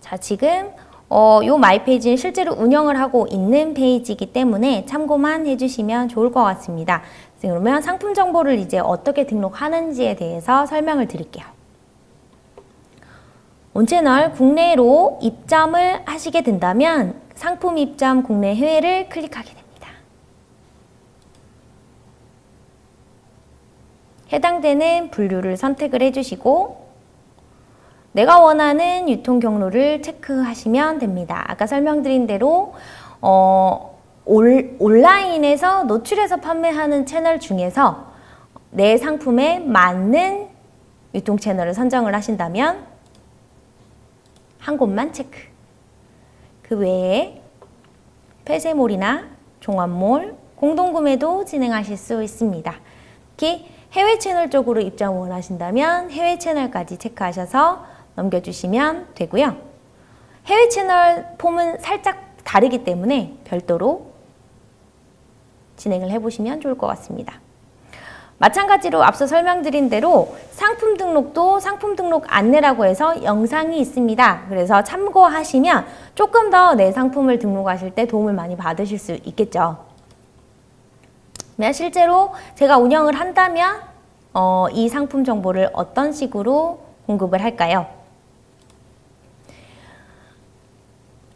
자, 지금 요 마이페이지는 실제로 운영을 하고 있는 페이지이기 때문에 참고만 해주시면 좋을 것 같습니다. 그러면 상품 정보를 이제 어떻게 등록하는지에 대해서 설명을 드릴게요. 온채널 국내로 입점을 하시게 된다면 상품 입점 국내 해외를 클릭하게 됩니다. 해당되는 분류를 선택을 해주시고 내가 원하는 유통 경로를 체크하시면 됩니다. 아까 설명드린 대로 온라인에서 노출해서 판매하는 채널 중에서 내 상품에 맞는 유통 채널을 선정을 하신다면 한 곳만 체크. 그 외에 폐쇄몰이나 종합몰, 공동구매도 진행하실 수 있습니다. 특히 해외 채널 쪽으로 입점을 원하신다면 해외 채널까지 체크하셔서 넘겨주시면 되고요. 해외 채널 폼은 살짝 다르기 때문에 별도로 진행을 해보시면 좋을 것 같습니다. 마찬가지로 앞서 설명드린 대로 상품 등록도 상품 등록 안내라고 해서 영상이 있습니다. 그래서 참고하시면 조금 더 내 상품을 등록하실 때 도움을 많이 받으실 수 있겠죠. 실제로 제가 운영을 한다면 이 상품 정보를 어떤 식으로 공급을 할까요?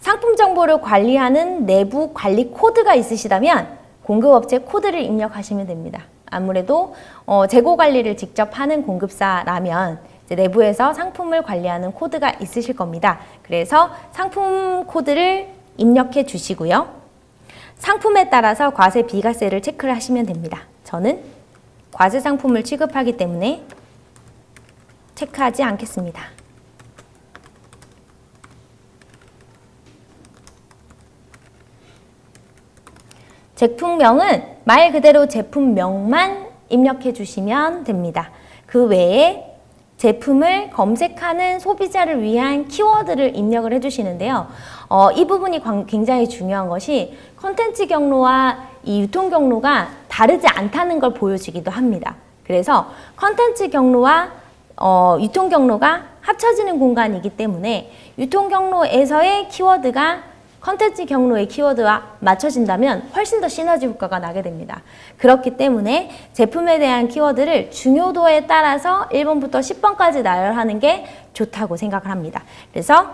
상품 정보를 관리하는 내부 관리 코드가 있으시다면 공급업체 코드를 입력하시면 됩니다. 아무래도 재고 관리를 직접 하는 공급사라면 이제 내부에서 상품을 관리하는 코드가 있으실 겁니다. 그래서 상품 코드를 입력해 주시고요. 상품에 따라서 과세 비과세를 체크를 하시면 됩니다. 저는 과세 상품을 취급하기 때문에 체크하지 않겠습니다. 제품명은 말 그대로 제품명만 입력해 주시면 됩니다. 그 외에 제품을 검색하는 소비자를 위한 키워드를 입력을 해주시는데요. 이 부분이 굉장히 중요한 것이 콘텐츠 경로와 이 유통 경로가 다르지 않다는 걸 보여주기도 합니다. 그래서 콘텐츠 경로와 유통 경로가 합쳐지는 공간이기 때문에 유통 경로에서의 키워드가 컨텐츠 경로의 키워드와 맞춰진다면 훨씬 더 시너지 효과가 나게 됩니다. 그렇기 때문에 제품에 대한 키워드를 중요도에 따라서 1번부터 10번까지 나열하는 게 좋다고 생각을 합니다. 그래서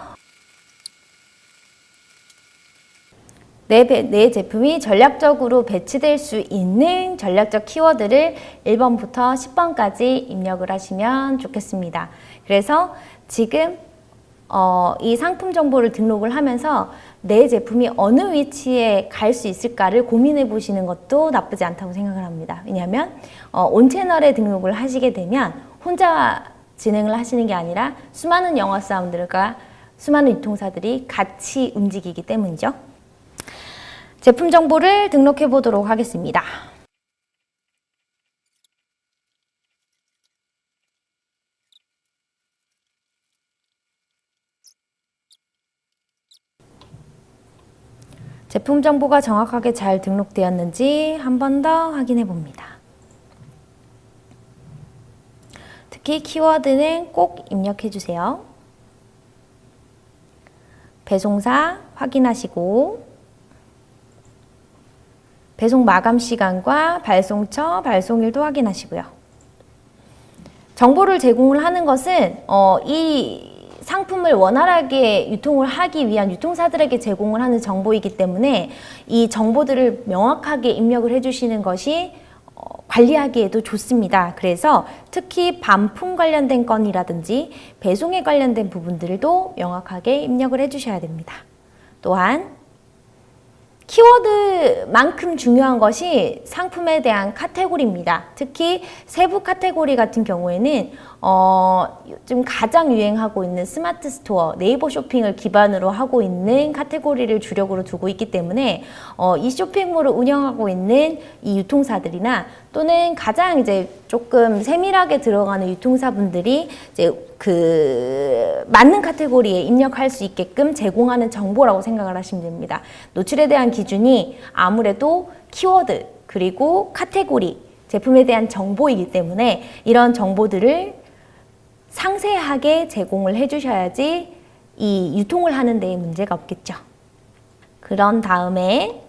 내 제품이 전략적으로 배치될 수 있는 전략적 키워드를 1번부터 10번까지 입력을 하시면 좋겠습니다. 그래서 지금 이 상품 정보를 등록을 하면서 내 제품이 어느 위치에 갈 수 있을까를 고민해 보시는 것도 나쁘지 않다고 생각을 합니다. 왜냐하면 온채널에 등록을 하시게 되면 혼자 진행을 하시는 게 아니라 수많은 영업사원들과 수많은 유통사들이 같이 움직이기 때문이죠. 제품 정보를 등록해 보도록 하겠습니다. 제품 정보가 정확하게 잘 등록되었는지 한 번 더 확인해 봅니다. 특히 키워드는 꼭 입력해 주세요. 배송사 확인하시고 배송 마감 시간과 발송처, 발송일도 확인하시고요. 정보를 제공을 하는 것은 이 상품을 원활하게 유통을 하기 위한 유통사들에게 제공을 하는 정보이기 때문에 이 정보들을 명확하게 입력을 해주시는 것이 관리하기에도 좋습니다. 그래서 특히 반품 관련된 건이라든지 배송에 관련된 부분들도 명확하게 입력을 해주셔야 됩니다. 또한 키워드만큼 중요한 것이 상품에 대한 카테고리입니다. 특히 세부 카테고리 같은 경우에는 요즘 가장 유행하고 있는 스마트 스토어, 네이버 쇼핑을 기반으로 하고 있는 카테고리를 주력으로 두고 있기 때문에 이 쇼핑몰을 운영하고 있는 이 유통사들이나 또는 가장 이제 조금 세밀하게 들어가는 유통사분들이 이제 그 맞는 카테고리에 입력할 수 있게끔 제공하는 정보라고 생각을 하시면 됩니다. 노출에 대한 기준이 아무래도 키워드 그리고 카테고리, 제품에 대한 정보이기 때문에 이런 정보들을 상세하게 제공을 해주셔야지 이 유통을 하는 데에 문제가 없겠죠. 그런 다음에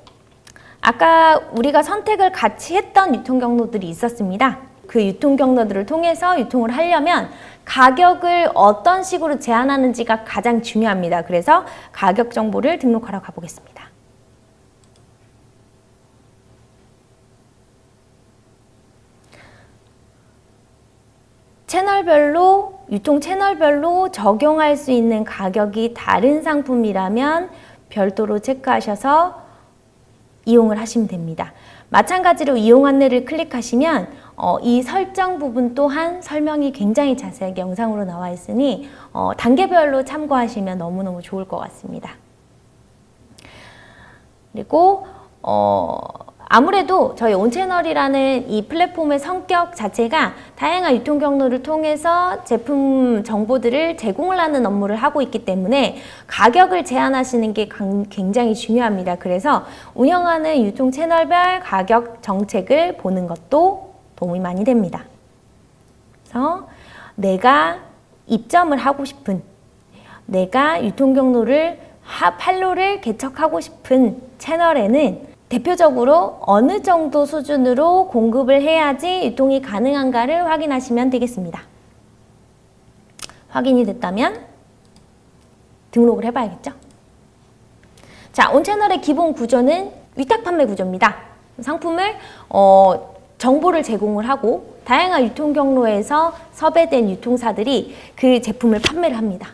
아까 우리가 선택을 같이 했던 유통 경로들이 있었습니다. 그 유통 경로들을 통해서 유통을 하려면 가격을 어떤 식으로 제한하는지가 가장 중요합니다. 그래서 가격 정보를 등록하러 가보겠습니다. 채널별로, 유통 채널별로 적용할 수 있는 가격이 다른 상품이라면 별도로 체크하셔서 이용을 하시면 됩니다. 마찬가지로 이용 안내를 클릭하시면 이 설정 부분 또한 설명이 굉장히 자세하게 영상으로 나와 있으니 단계별로 참고하시면 너무너무 좋을 것 같습니다. 그리고 아무래도 저희 온채널이라는 이 플랫폼의 성격 자체가 다양한 유통 경로를 통해서 제품 정보들을 제공을 하는 업무를 하고 있기 때문에 가격을 제한하시는 게 굉장히 중요합니다. 그래서 운영하는 유통 채널별 가격 정책을 보는 것도 도움이 많이 됩니다. 그래서 내가 입점을 하고 싶은, 내가 유통 경로를 판로를 개척하고 싶은 채널에는 대표적으로 어느 정도 수준으로 공급을 해야지 유통이 가능한가를 확인하시면 되겠습니다. 확인이 됐다면 등록을 해봐야겠죠. 자, 온채널의 기본 구조는 위탁 판매 구조입니다. 상품을 정보를 제공을 하고 다양한 유통 경로에서 섭외된 유통사들이 그 제품을 판매를 합니다.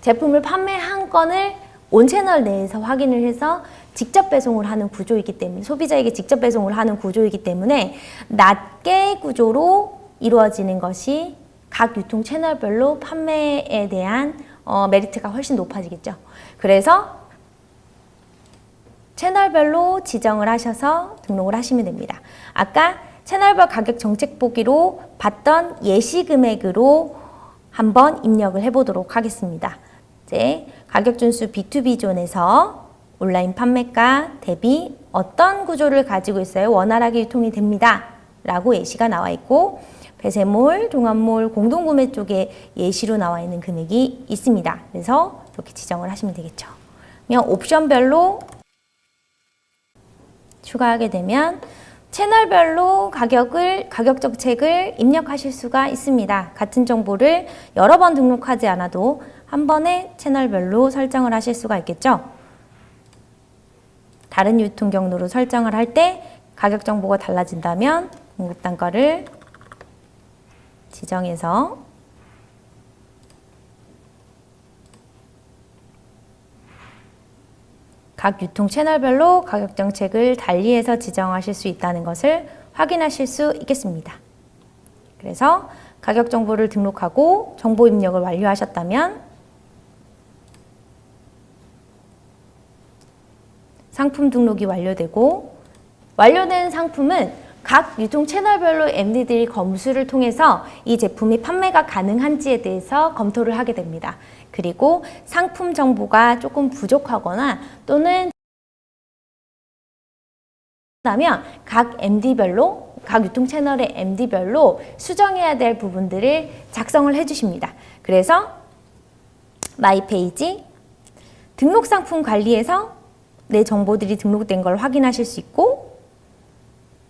제품을 판매한 건을 온채널 내에서 확인을 해서 직접 배송을 하는 구조이기 때문에, 소비자에게 직접 배송을 하는 구조이기 때문에 낱개 구조로 이루어지는 것이 각 유통 채널별로 판매에 대한 메리트가 훨씬 높아지겠죠. 그래서 채널별로 지정을 하셔서 등록을 하시면 됩니다. 아까 채널별 가격 정책 보기로 봤던 예시 금액으로 한번 입력을 해보도록 하겠습니다. 이제 가격 준수 B2B 존에서 온라인 판매가 대비 어떤 구조를 가지고 있어요? 원활하게 유통이 됩니다. 라고 예시가 나와 있고 배세몰, 종합몰, 공동구매 쪽에 예시로 나와 있는 금액이 있습니다. 그래서 이렇게 지정을 하시면 되겠죠. 그냥 옵션별로 추가하게 되면 채널별로 가격 정책을 입력하실 수가 있습니다. 같은 정보를 여러 번 등록하지 않아도 한 번에 채널별로 설정을 하실 수가 있겠죠. 다른 유통 경로로 설정을 할 때 가격 정보가 달라진다면 공급 단가를 지정해서 각 유통 채널별로 가격 정책을 달리해서 지정하실 수 있다는 것을 확인하실 수 있겠습니다. 그래서 가격 정보를 등록하고 정보 입력을 완료하셨다면 상품 등록이 완료되고 완료된 상품은 각 유통 채널별로 MD들이 검수를 통해서 이 제품이 판매가 가능한지에 대해서 검토를 하게 됩니다. 그리고 상품 정보가 조금 부족하거나 또는 각 MD별로, 각 유통 채널의 MD별로 수정해야 될 부분들을 작성을 해주십니다. 그래서 마이 페이지, 등록 상품 관리에서 내 정보들이 등록된 걸 확인하실 수 있고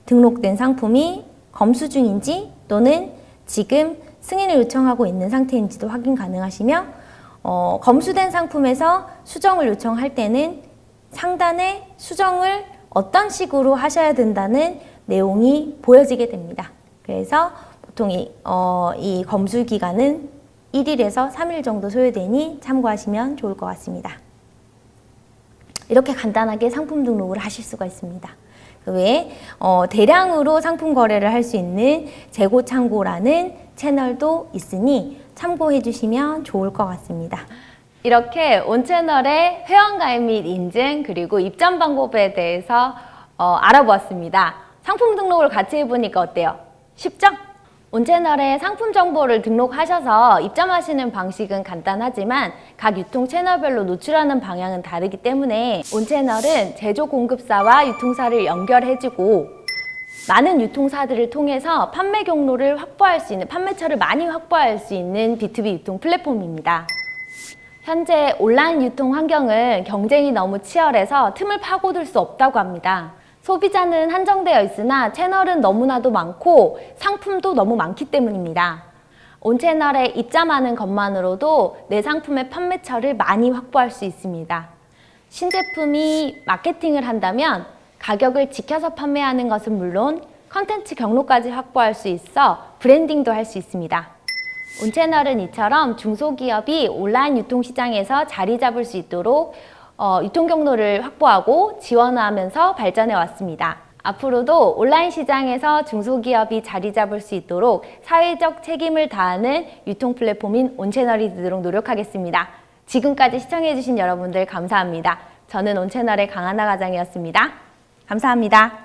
등록된 상품이 검수 중인지 또는 지금 승인을 요청하고 있는 상태인지도 확인 가능하시며 검수된 상품에서 수정을 요청할 때는 상단에 수정을 어떤 식으로 하셔야 된다는 내용이 보여지게 됩니다. 그래서 보통 이 검수 기간은 1일에서 3일 정도 소요되니 참고하시면 좋을 것 같습니다. 이렇게 간단하게 상품 등록을 하실 수가 있습니다. 그 외에 대량으로 상품 거래를 할 수 있는 재고 창고라는 채널도 있으니 참고해 주시면 좋을 것 같습니다. 이렇게 온채널의 회원가입 및 인증 그리고 입점 방법에 대해서 알아보았습니다. 상품 등록을 같이 해보니까 어때요? 쉽죠? 온채널에 상품 정보를 등록하셔서 입점하시는 방식은 간단하지만 각 유통 채널별로 노출하는 방향은 다르기 때문에 온채널은 제조 공급사와 유통사를 연결해주고 많은 유통사들을 통해서 판매 경로를 확보할 수 있는, 판매처를 많이 확보할 수 있는 B2B 유통 플랫폼입니다. 현재 온라인 유통 환경은 경쟁이 너무 치열해서 틈을 파고들 수 없다고 합니다. 소비자는 한정되어 있으나 채널은 너무나도 많고 상품도 너무 많기 때문입니다. 온채널에 입점하는 것만으로도 내 상품의 판매처를 많이 확보할 수 있습니다. 신제품이 마케팅을 한다면 가격을 지켜서 판매하는 것은 물론 컨텐츠 경로까지 확보할 수 있어 브랜딩도 할 수 있습니다. 온채널은 이처럼 중소기업이 온라인 유통시장에서 자리 잡을 수 있도록 유통 경로를 확보하고 지원하면서 발전해 왔습니다. 앞으로도 온라인 시장에서 중소기업이 자리 잡을 수 있도록 사회적 책임을 다하는 유통 플랫폼인 온채널이 되도록 노력하겠습니다. 지금까지 시청해주신 여러분들 감사합니다. 저는 온채널의 강하나 과장이었습니다. 감사합니다.